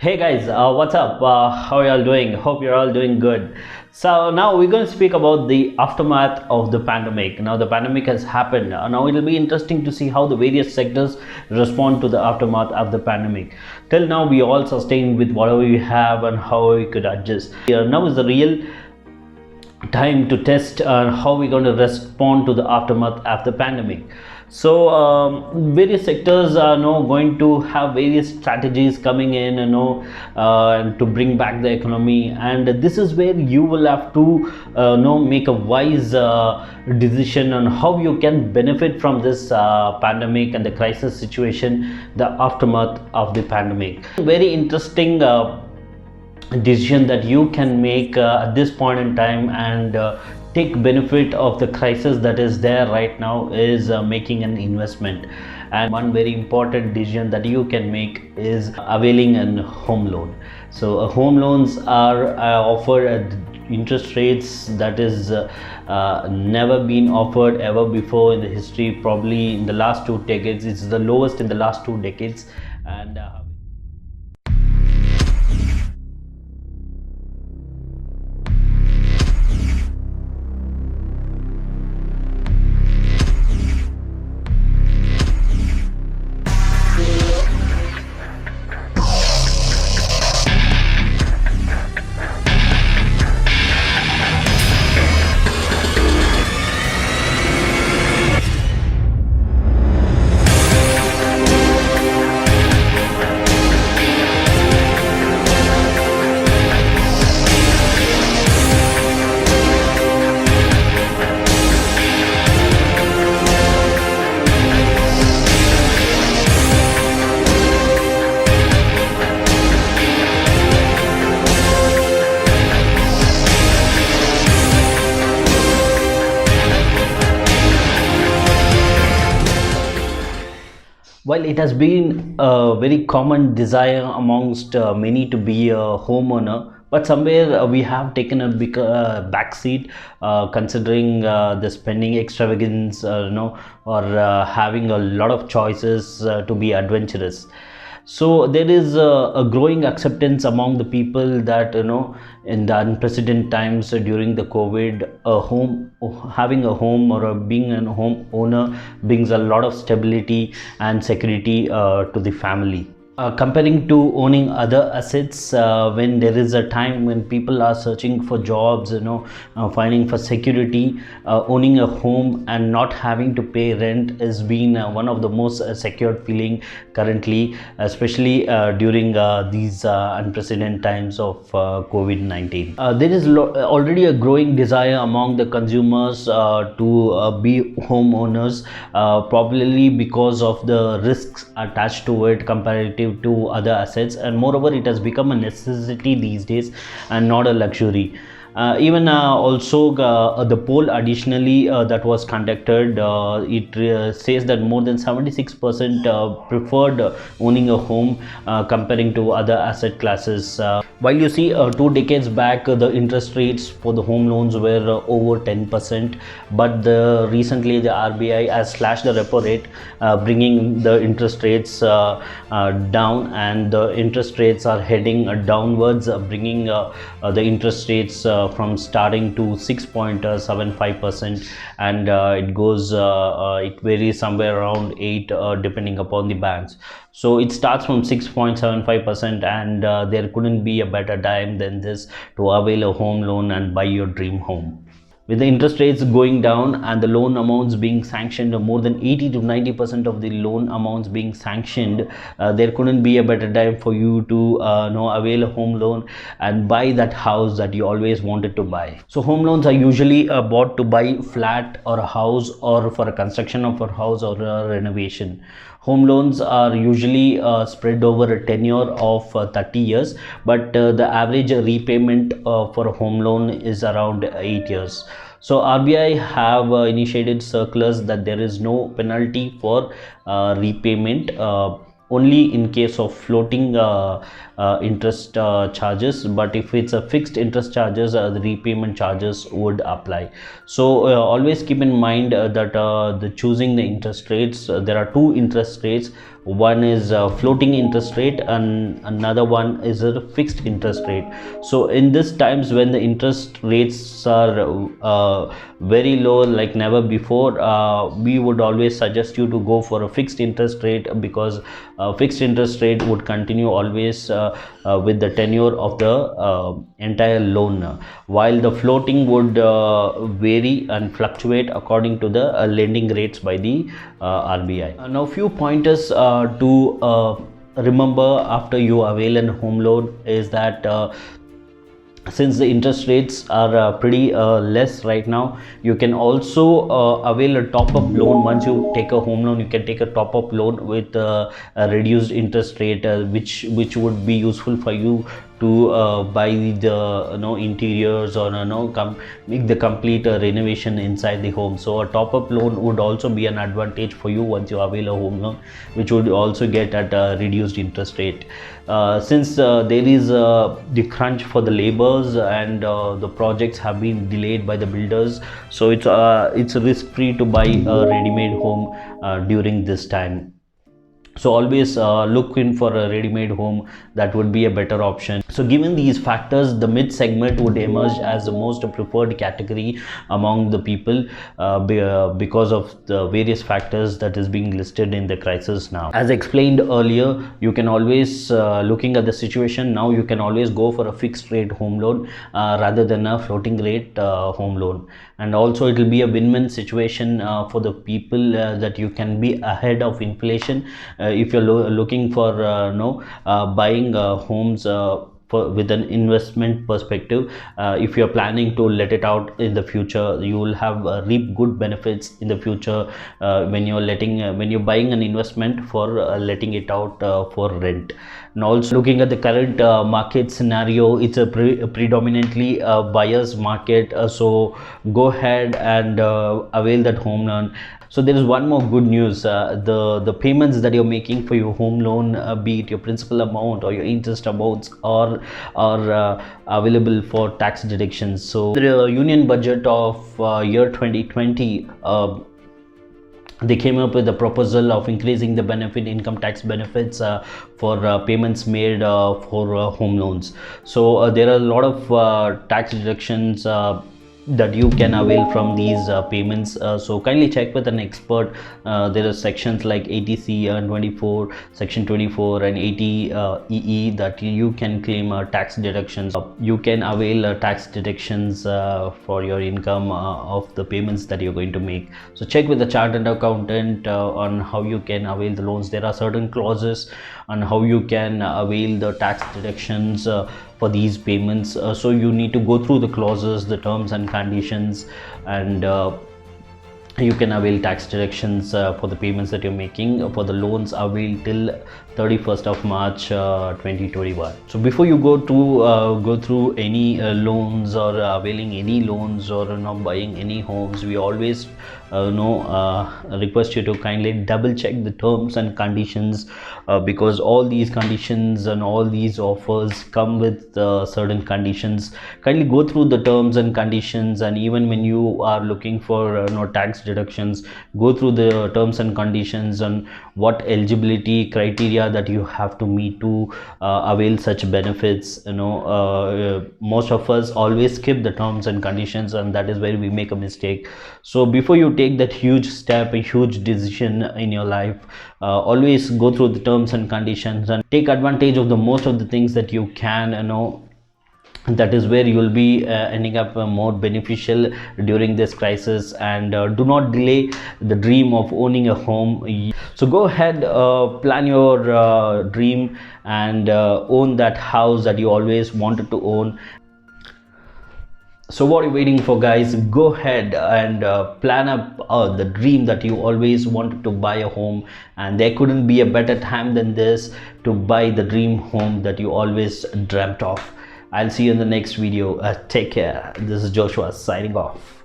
Hey guys, what's up? How are y'all doing? Hope you're all doing good. So now we're going to speak about the aftermath of the pandemic. Now the pandemic has happened. Now it'll be interesting to see how the various sectors respond to the aftermath of the pandemic. Till now we all sustained with whatever we have and how we could adjust. Now is the real time to test how we're going to respond to the aftermath of the pandemic. So various sectors are now going to have various strategies coming in, to bring back the economy, and this is where you will have to make a wise decision on how you can benefit from this pandemic and the crisis situation, the aftermath of the pandemic. Very interesting decision that you can make at this point in time and take benefit of the crisis that is there right now is making an investment. And one very important decision that you can make is availing a home loan. So home loans are offered at interest rates that is never been offered ever before in the history. Probably in the last 2 decades, it's the lowest in the last 2 decades. And while it has been a very common desire amongst many to be a homeowner, but somewhere we have taken a big backseat, considering the spending extravagance, or having a lot of choices to be adventurous. So there is a growing acceptance among the people that in the unprecedented times during the COVID, having a home or being a home owner brings a lot of stability and security to the family. Comparing to owning other assets, when there is a time when people are searching for jobs, finding for security, owning a home and not having to pay rent has been one of the most secured feeling currently, especially during these unprecedented times of COVID-19. There is already a growing desire among the consumers to be homeowners, probably because of the risks attached to it comparative to other assets, and moreover it has become a necessity these days and not a luxury. Even also the poll additionally that was conducted, it says that more than 76% preferred owning a home comparing to other asset classes. While you see 2 decades back the interest rates for the home loans were over 10%, but recently the RBI has slashed the repo rate, bringing the interest rates down, and the interest rates are heading downwards, bringing the interest rates from starting to 6.75%, and it varies somewhere around 8 depending upon the banks. So it starts from 6.75%, and there couldn't be a better time than this to avail a home loan and buy your dream home. With the interest rates going down and the loan amounts being sanctioned, more than 80 to 90% of the loan amounts being sanctioned, there couldn't be a better time for you to avail a home loan and buy that house that you always wanted to buy. So home loans are usually bought to buy flat or a house, or for a construction of a house or a renovation. Home loans are usually spread over a tenure of 30 years, but the average repayment for a home loan is around 8 years. So RBI have initiated circulars that there is no penalty for repayment only in case of floating interest charges, but if it's a fixed interest charges, the repayment charges would apply. So always keep in mind that the choosing the interest rates, there are two interest rates. One is floating interest rate and another one is a fixed interest rate. So in this times when the interest rates are very low like never before, we would always suggest you to go for a fixed interest rate, because fixed interest rate would continue always with the tenure of the entire loan, while the floating would vary and fluctuate according to the lending rates by the RBI. Now few pointers to remember after you avail a home loan is that since the interest rates are pretty less right now, you can also avail a top-up loan. Once you take a home loan, you can take a top-up loan with a reduced interest rate, which would be useful for you to buy the interiors, or make the complete renovation inside the home. So a top-up loan would also be an advantage for you once you avail a home loan, which would also get at a reduced interest rate. Since there is the crunch for the labors and the projects have been delayed by the builders, so it's risk-free to buy a ready-made home during this time. So always look in for a ready-made home. That would be a better option. So given these factors, the mid segment would emerge as the most preferred category among the people because of the various factors that is being listed in the crisis now. As explained earlier, you can always looking at the situation now, you can always go for a fixed rate home loan rather than a floating rate home loan. And also it will be a win-win situation for the people that you can be ahead of inflation. If you're looking for buying homes with an investment perspective, if you're planning to let it out in the future, you will have reap good benefits in the future when you're buying an investment for letting it out for rent. And also looking at the current market scenario, it's a predominantly buyer's market, so go ahead and avail that home loan. So there is one more good news. The payments that you're making for your home loan, be it your principal amount or your interest amounts, are available for tax deductions. So the union budget of year 2020, they came up with a proposal of increasing the income tax benefits for payments made for home loans. So there are a lot of tax deductions that you can avail from these payments. So kindly check with an expert. There are sections like 80C and 24, section 24 and 80 EE that you can claim tax deductions. You can avail tax deductions for your income of the payments that you're going to make. So check with the chartered accountant on how you can avail the loans. There are certain clauses on how you can avail the tax deductions for these payments. So you need to go through the clauses, the terms and conditions, and you can avail tax deductions for the payments that you're making for the loans availed till 31st of March 2021. So before you go through any loans or availing any loans or buying any homes, we always request you to kindly double check the terms and conditions, because all these conditions and all these offers come with certain conditions. Kindly go through the terms and conditions, and even when you are looking for tax deductions, go through the terms and conditions and what eligibility criteria that you have to meet to avail such benefits. Most of us always skip the terms and conditions, and that is where we make a mistake. So before you take that huge step, a huge decision in your life, always go through the terms and conditions and take advantage of the most of the things that you can. That is where you will be ending up more beneficial during this crisis. And do not delay the dream of owning a home. So go ahead, plan your dream and own that house that you always wanted to own. So what are you waiting for, guys? Go ahead and plan up the dream that you always wanted to buy a home, and there couldn't be a better time than this to buy the dream home that you always dreamt of. I'll see you in the next video. Take care. This is Joshua signing off.